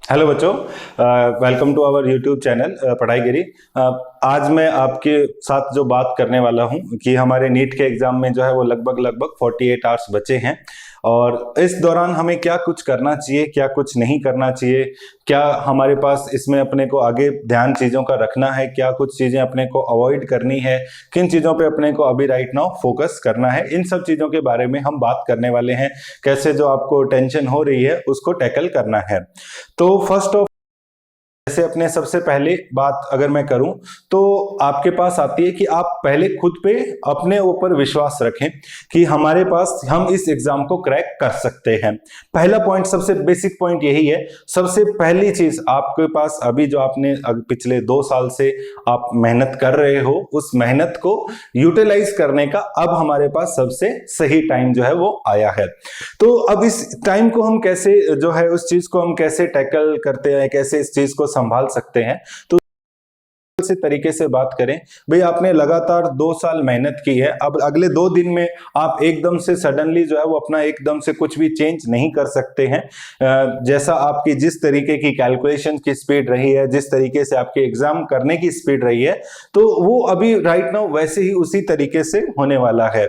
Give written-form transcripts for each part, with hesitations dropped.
Hello बच्चों, welcome to our YouTube channel Padhaigiri. आज मैं आपके साथ जो बात करने वाला हूं कि हमारे नीट के एग्जाम में जो है वो लगभग 48 आवर्स बचे हैं और इस दौरान हमें क्या कुछ करना चाहिए, क्या कुछ नहीं करना चाहिए, क्या हमारे पास इसमें अपने को आगे ध्यान चीज़ों का रखना है, क्या कुछ चीज़ें अपने को अवॉइड करनी है, किन चीज़ों पे अपने को अभी राइट नाउ फोकस करना है, इन सब चीज़ों के बारे में हम बात करने वाले हैं। कैसे जो आपको टेंशन हो रही है उसको टैकल करना है। तो फर्स्ट ऑफ जैसे अपने सबसे पहले बात अगर मैं करूं तो आपके पास आती है कि आप पहले खुद पे अपने ऊपर विश्वास रखें कि हमारे पास हम इस एग्जाम को क्रैक कर सकते हैं। पहला पॉइंट, सबसे बेसिक पॉइंट यही है। सबसे पहली चीज, आपके पास अभी जो आपने पिछले 2 साल से आप मेहनत कर रहे हो, उस मेहनत को यूटिलाइज करने का अब हमारे पास सबसे सही टाइम जो है वो आया है। तो अब इस टाइम को हम कैसे जो है उस चीज को हम कैसे टैकल करते हैं, कैसे इस चीज को संभाल सकते हैं, तो से तरीके से बात करें। भाई आपने लगातार 2 साल मेहनत की है, अब अगले 2 दिन में आप एकदम से सडनली जो है वो अपना एकदम से कुछ भी चेंज नहीं कर सकते हैं। जैसा आपकी जिस तरीके की कैलकुलेशन की स्पीड रही है, जिस तरीके से आपके एग्जाम करने की स्पीड रही है, तो वो अभी राइट नाउ वैसे ही उसी तरीके से होने वाला है।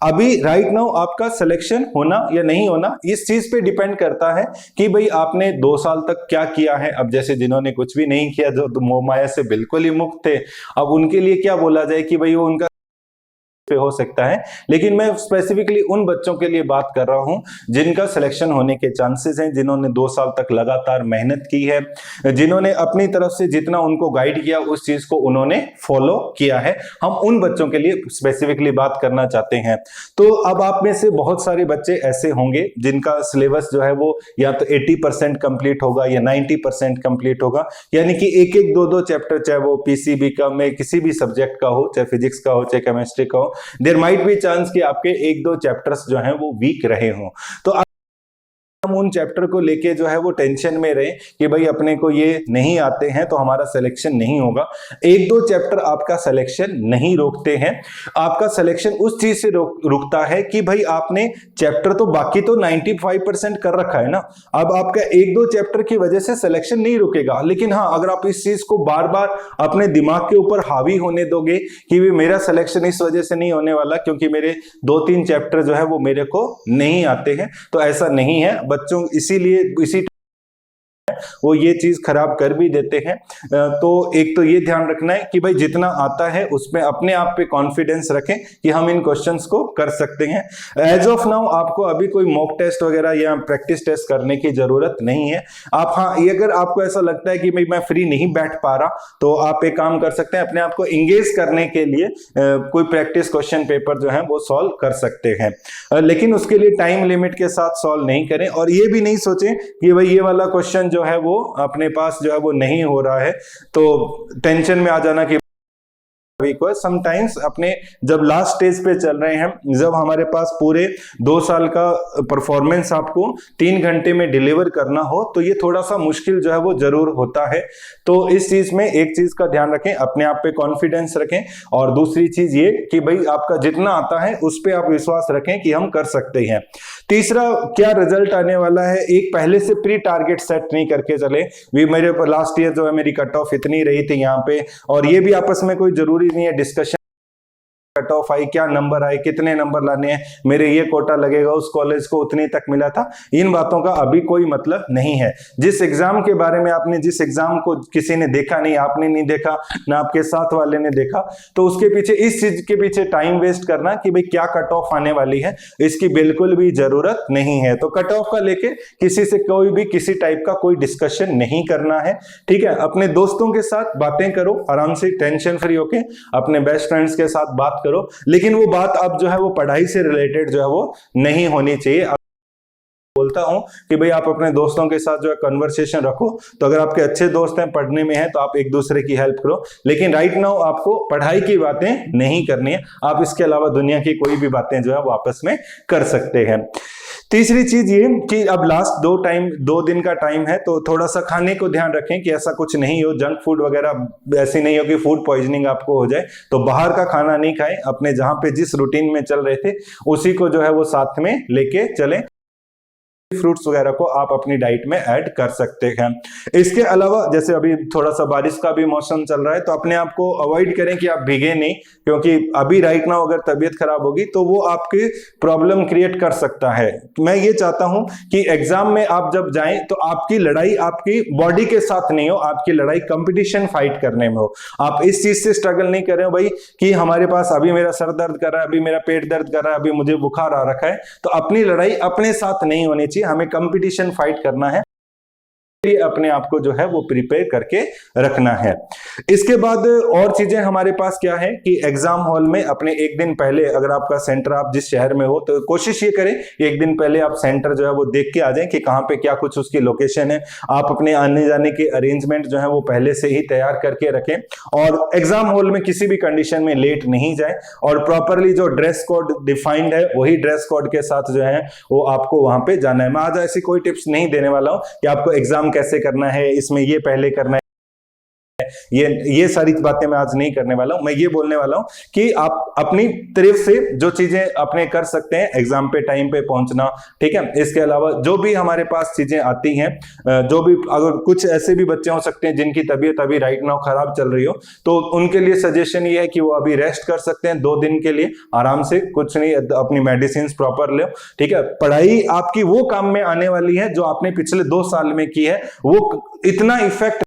अभी राइट नाउ आपका सिलेक्शन होना या नहीं होना इस चीज पे डिपेंड करता है कि भाई आपने 2 साल तक क्या किया है। अब जैसे जिन्होंने कुछ भी नहीं किया, जो मोह माया से बिल्कुल ही मुक्त थे, अब उनके लिए क्या बोला जाए कि भाई वो उनका पे हो सकता है। लेकिन मैं स्पेसिफिकली उन बच्चों के लिए बात कर रहा हूं जिनका सिलेक्शन होने के चांसेस हैं, जिन्होंने 2 साल तक लगातार मेहनत की है, जिन्होंने अपनी तरफ से जितना उनको गाइड किया उस चीज को उन्होंने फॉलो किया है। हम उन बच्चों के लिए स्पेसिफिकली बात करना चाहते हैं। तो अब आप में से बहुत सारे बच्चे ऐसे होंगे जिनका सिलेबस जो है वो या तो 80% कंप्लीट होगा या 90% कंप्लीट होगा, यानी कि एक एक दो दो चैप्टर, चाहे वो पीसीबी का में किसी भी सब्जेक्ट का हो, चाहे फिजिक्स का हो, चाहे केमिस्ट्री का हो, देयर माइट बी चांस कि आपके 1-2 चैप्टर्स जो हैं वो वीक रहे हों। तो हम उन चैप्टर को लेके जो है वो टेंशन में रहे कि भाई अपने को ये नहीं आते हैं तो हमारा सिलेक्शन नहीं होगा। 1-2 चैप्टर आपका सिलेक्शन नहीं रोकते हैं। आपका सिलेक्शन उस चीज से रुकता है कि भाई आपने चैप्टर तो बाकी तो 95% कर रखा है ना। अब आपका 1-2 चैप्टर की वजह से सिलेक्शन नहीं रुकेगा, लेकिन हाँ, अगर आप इस चीज को बार बार अपने दिमाग के ऊपर हावी होने दोगे कि भाई मेरा सिलेक्शन इस वजह से नहीं होने वाला क्योंकि मेरे 2-3 चैप्टर जो है वो मेरे को नहीं आते हैं, तो ऐसा नहीं है। बच्चों इसीलिए इसी वो ये चीज खराब कर भी देते हैं। तो एक तो ये ध्यान रखना है कि भाई जितना आता है उसमें अपने आप पे कॉन्फिडेंस रखें कि हम इन क्वेश्चंस को कर सकते हैं। एज ऑफ नाउ आपको अभी कोई मॉक टेस्ट वगैरह या प्रैक्टिस टेस्ट करने की जरूरत नहीं है। आप हाँ, ये अगर आपको ऐसा लगता है कि भाई मैं फ्री नहीं बैठ पा रहा, तो आप एक काम कर सकते हैं, अपने आप को इंगेज करने के लिए कोई प्रैक्टिस क्वेश्चन पेपर जो है वो सॉल्व कर सकते हैं। लेकिन उसके लिए टाइम लिमिट के साथ सॉल्व नहीं करें और ये भी नहीं सोचें कि भाई ये वाला क्वेश्चन जो है वो अपने पास जो है वो नहीं हो रहा है तो टेंशन में आ जाना कि समटाइम्स अपने जब लास्ट स्टेज पे चल रहे हैं, जब हमारे पास पूरे 2 साल का परफॉर्मेंस आपको 3 घंटे में डिलीवर करना हो, तो ये थोड़ा सा मुश्किल जो है वो जरूर होता है। तो इस चीज में एक चीज का ध्यान रखें, अपने आप पे कॉन्फिडेंस रखें और दूसरी चीज ये कि भाई आपका जितना आता है उस पे आप विश्वास रखें कि हम कर सकते हैं। तीसरा, क्या रिजल्ट आने वाला है, एक पहले से प्री टारगेट सेट नहीं करके चले। मेरे लास्ट ईयर जो है मेरी कट ऑफ इतनी रही थी यहाँ पे, और ये भी आपस में कोई जरूरी नहीं है डिस्कशन कट ऑफ आई, क्या नंबर आए, कितने नंबर लाने हैं, मेरे ये कोटा लगेगा, उस कॉलेज को उतने तक मिला था, इन बातों का अभी कोई मतलब नहीं है। जिस एग्जाम के बारे में आपने, जिस एग्जाम को किसी ने देखा नहीं, आपने नहीं देखा ना आपके साथ वाले ने देखा, तो उसके पीछे, इस चीज के पीछे टाइम वेस्ट करना कि भाई क्या कट ऑफ आने वाली है, इसकी बिल्कुल भी जरूरत नहीं है। तो कट ऑफ का लेके किसी से कोई भी किसी टाइप का कोई डिस्कशन नहीं करना है, ठीक है। अपने दोस्तों के साथ बातें करो, आराम से टेंशन फ्री होके अपने बेस्ट फ्रेंड्स के साथ बात करो, लेकिन वो बात अब जो है वो पढ़ाई से रिलेटेड जो है वो नहीं होनी चाहिए। बोलता हूं कि भाई आप अपने दोस्तों के साथ जो है कन्वर्सेशन रखो, तो अगर आपके अच्छे दोस्त हैं, पढ़ने में हैं, तो आप एक दूसरे की हेल्प करो, लेकिन राइट नाउ आपको पढ़ाई की बातें नहीं करनी है। आप इसके अलावा दुनिया की कोई भी बातें जो है वो आपस में कर सकते हैं। तीसरी चीज ये कि अब लास्ट 2 दिन का टाइम है, तो थोड़ा सा खाने को ध्यान रखें कि ऐसा कुछ नहीं हो, जंक फूड वगैरह ऐसी नहीं हो कि फूड पॉइजनिंग आपको हो जाए। तो बाहर का खाना नहीं खाएं, अपने जहां पे जिस रूटीन में चल रहे थे उसी को जो है वो साथ में लेके चलें। फ्रूट्स वगैरह को आप अपनी डाइट में ऐड कर सकते हैं। इसके अलावा जैसे अभी थोड़ा सा बारिश का भी मौसम चल रहा है, तो अपने आप को अवॉइड करें कि आप भीगे नहीं, क्योंकि अभी राइट नाउ अगर तबीयत खराब होगी तो वो आपकी प्रॉब्लम क्रिएट कर सकता है। मैं ये चाहता हूं कि एग्जाम में आप जब जाएं तो आपकी लड़ाई आपकी बॉडी के साथ नहीं हो, आपकी लड़ाई कंपटीशन फाइट करने में हो। आप इस चीज से स्ट्रगल नहीं कर रहे हो भाई कि हमारे पास अभी मेरा सर दर्द कर रहा है, अभी मेरा पेट दर्द कर रहा है, अभी मुझे बुखार आ रखा है, तो अपनी लड़ाई अपने साथ नहीं होनी चाहिए, हमें कंपटीशन फाइट करना है। अपने आप को जो है वो प्रिपेयर करके रखना है। इसके बाद और चीजें हमारे पास क्या है कि एग्जाम हॉल में अपने एक दिन पहले, अगर आपका सेंटर आप जिस शहर में हो तो कोशिश ये करें एक दिन पहले आप सेंटर जो है वो देख के आ जाएं कि कहां पे क्या कुछ उसकी लोकेशन है। आप अपने आने जाने के अरेंजमेंट जो है वो पहले से ही तैयार करके रखें, और एग्जाम हॉल में किसी भी कंडीशन में लेट नहीं जाए, और प्रॉपरली जो ड्रेस कोड डिफाइंड है वही ड्रेस कोड के साथ जो है वो आपको वहां पे जाना है। मैं आज ऐसी कोई टिप्स नहीं देने वाला हूं कि आपको एग्जाम कैसे करना है, इसमें ये पहले करना है, ये सारी बातें मैं आज नहीं करने वाला हूं। मैं ये बोलने वाला हूं कि आप अपनी तरफ से जो चीजें अपने कर सकते हैं, एग्जाम पे टाइम पे पहुंचना, ठीक है। इसके अलावा जो भी हमारे पास चीजें आती हैं, जो भी, अगर कुछ ऐसे भी बच्चे हो सकते हैं जिनकी तबीयत अभी राइट नाउ खराब चल रही हो, तो उनके लिए सजेशन ये है कि वो अभी रेस्ट कर सकते हैं 2 दिन के लिए आराम से, कुछ नहीं, अपनी मेडिसिन प्रॉपर लो, ठीक है। पढ़ाई आपकी वो काम में आने वाली है जो आपने पिछले 2 साल में की है, वो इतना इफेक्ट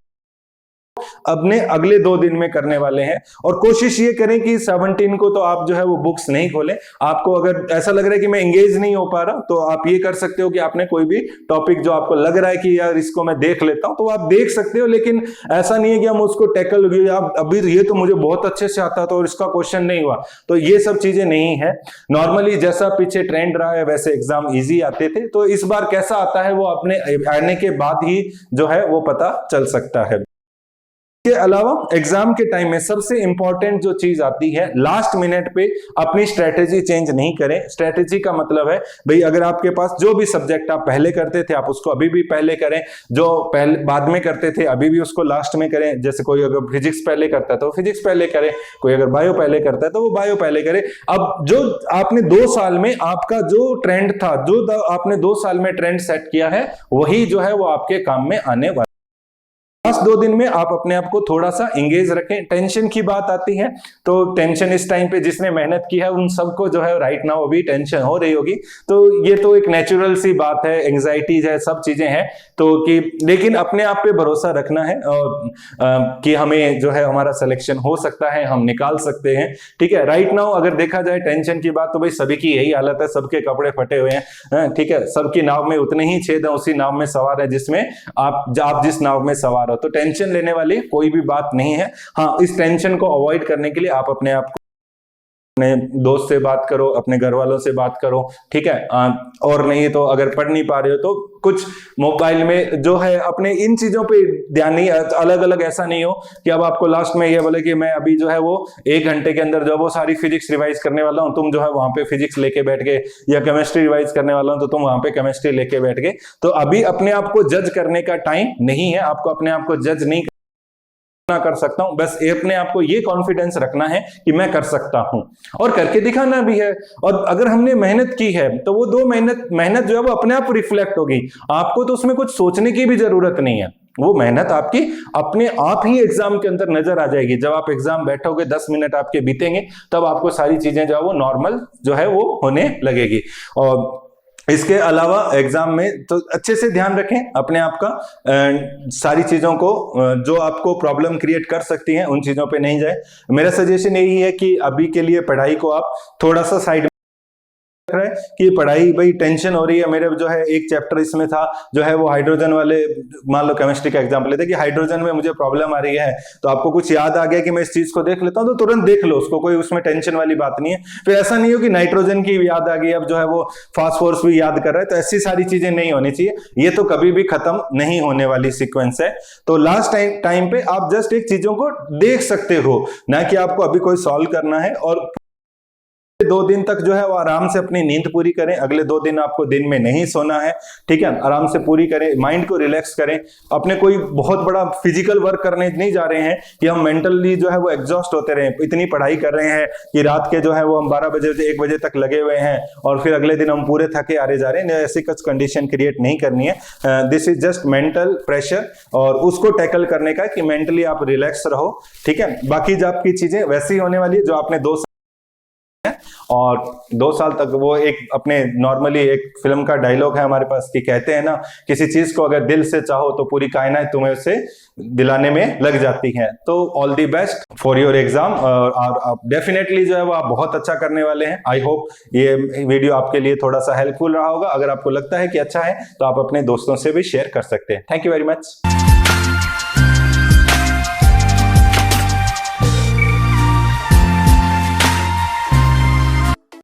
अपने अगले 2 दिन में करने वाले हैं। और कोशिश ये करें कि 17 को तो आप जो है वो बुक्स नहीं खोलें। आपको अगर ऐसा लग रहा है कि मैं एंगेज नहीं हो पा रहा, तो आप ये कर सकते हो कि आपने कोई भी टॉपिक जो आपको लग रहा है कि यार इसको मैं देख लेता हूं, तो आप देख सकते हो, लेकिन ऐसा नहीं है कि हम उसको टैकल, अभी ये तो मुझे बहुत अच्छे से आता था और इसका क्वेश्चन नहीं हुआ, तो ये सब चीजें नहीं है। नॉर्मली जैसा पीछे ट्रेंड रहा है वैसे एग्जाम इजी आते थे, तो इस बार कैसा आता है वो अपने आने के बाद ही जो है वो पता चल सकता है। के अलावा एग्जाम के टाइम में सबसे इंपॉर्टेंट जो चीज आती है, लास्ट मिनट पे अपनी स्ट्रेटेजी चेंज नहीं करें। स्ट्रेटेजी का मतलब है भाई, अगर आपके पास जो भी सब्जेक्ट आप पहले करते थे आप उसको अभी भी पहले करें, जो पहले बाद में करते थे अभी भी उसको लास्ट में करें। जैसे कोई अगर फिजिक्स पहले करता है तो फिजिक्स पहले करे, कोई अगर बायो पहले करता है तो वो बायो पहले करे। अब जो आपने 2 साल में आपका जो ट्रेंड था, जो आपने 2 साल में ट्रेंड सेट किया है, वही जो है वो आपके काम में आने वाला। लास्ट 2 दिन में आप अपने आप को थोड़ा सा एंगेज रखें। टेंशन की बात आती है तो टेंशन इस टाइम पे जिसने मेहनत की है उन सबको जो है राइट नाउ अभी टेंशन हो रही होगी, तो ये तो एक नेचुरल सी बात है, एंजाइटीज है, सब चीजें हैं, तो कि लेकिन अपने आप पे भरोसा रखना है और कि हमें जो है हमारा सिलेक्शन हो सकता है, हम निकाल सकते हैं, ठीक है। राइट नाउ अगर देखा जाए टेंशन की बात, तो भाई सभी की यही हालत है, सबके कपड़े फटे हुए हैं, ठीक है। सबकी नाव में उतने ही छेद है, उसी नाव में सवार है जिसमें आप जिस नाव में सवार, तो टेंशन लेने वाली कोई भी बात नहीं है। हाँ, इस टेंशन को अवॉइड करने के लिए आप अपने आप को, अपने दोस्त से बात करो, अपने घर वालों से बात करो, ठीक है। और नहीं तो अगर पढ़ नहीं पा रहे हो तो कुछ मोबाइल में जो है अपने इन चीजों पे ध्यान नहीं, अलग अलग ऐसा नहीं हो कि अब आपको लास्ट में ये बोले कि मैं अभी जो है वो 1 घंटे के अंदर जो वो सारी फिजिक्स रिवाइज करने वाला हूं, तुम जो है वहां पे फिजिक्स लेके बैठ गए, या केमिस्ट्री रिवाइज करने वाला हूं तो तुम वहां पे केमिस्ट्री लेके बैठ गए। तो अभी अपने आप को जज करने का टाइम नहीं है, आपको अपने आप को जज नहीं कर सकता हूं, बस अपने आप को ये कॉन्फिडेंस रखना है कि मैं कर सकता हूं, और करके दिखाना भी है। और अगर हमने मेहनत की है तो वो 2 मेहनत जो है वो अपने आप रिफ्लेक्ट होगी, आपको तो उसमें कुछ सोचने की भी जरूरत नहीं है, वो मेहनत आपकी अपने आप ही एग्जाम के अंदर नजर आ जाएगी। जब आप एग्जाम बैठोगे 10 मिनट आपके बीतेंगे, तब आपको सारी चीजें जो है वो नॉर्मल जो है वो होने लगेगी। और इसके अलावा एग्जाम में तो अच्छे से ध्यान रखें अपने आप का, सारी चीजों को जो आपको प्रॉब्लम क्रिएट कर सकती हैं उन चीजों पे नहीं जाए। मेरा सजेशन यही है कि अभी के लिए पढ़ाई को आप थोड़ा सा साइड है कि पढ़ाई, भाई टेंशन हो रही है, मेरे जो है एक चैप्टर इसमें था जो है वो हाइड्रोजन वाले, मान लो केमिस्ट्री का एग्जांपल लेते हैं कि हाइड्रोजन में मुझे प्रॉब्लम आ रही है, तो आपको कुछ याद आ गया कि मैं इस चीज को देख लेता हूं, तो तुरंत देख लो उसको, कोई उसमें टेंशन वाली बात नहीं है। फिर ऐसा नहीं हो कि नाइट्रोजन की याद आ गई, अब जो है वो फास्फोरस भी याद कर रहा है, तो ऐसी सारी चीजें नहीं होनी चाहिए, ये तो कभी भी खत्म नहीं होने वाली सीक्वेंस है। तो लास्ट टाइम पे आप जस्ट एक चीजों को देख सकते हो, ना कि आपको अभी कोई सॉल्व करना है। और 2 दिन तक जो है वो आराम से अपनी नींद पूरी करें। अगले 2 दिन आपको दिन में नहीं सोना है, ठीक है, आराम से पूरी करें, माइंड को रिलैक्स करें। अपने कोई बहुत बड़ा फिजिकल वर्क करने नहीं जा रहे हैं कि हम मेंटली जो है वो एग्जॉस्ट होते रहे। इतनी पढ़ाई कर रहे हैं कि रात के जो है वो हम 12 बजे से 1 बजे तक लगे हुए हैं और फिर अगले दिन हम पूरे थके हारे जा रहे हैं। ऐसी कुछ कंडीशन क्रिएट नहीं करनी है। This is just mental pressure और उसको टैकल करने का कि मेंटली आप रिलैक्स रहो, ठीक है। बाकी जो आपकी चीजें वैसी होने वाली है जो आपने 2 और 2 साल तक वो एक अपने नॉर्मली एक फिल्म का डायलॉग है हमारे पास कि कहते हैं ना, किसी चीज को अगर दिल से चाहो तो पूरी कायनात तुम्हें उसे दिलाने में लग जाती है। तो all the best for your exam और डेफिनेटली जो है वो आप बहुत अच्छा करने वाले हैं। आई होप ये वीडियो आपके लिए थोड़ा सा हेल्पफुल रहा होगा। अगर आपको लगता है कि अच्छा है तो आप अपने दोस्तों से भी शेयर कर सकते हैं। Thank you very much.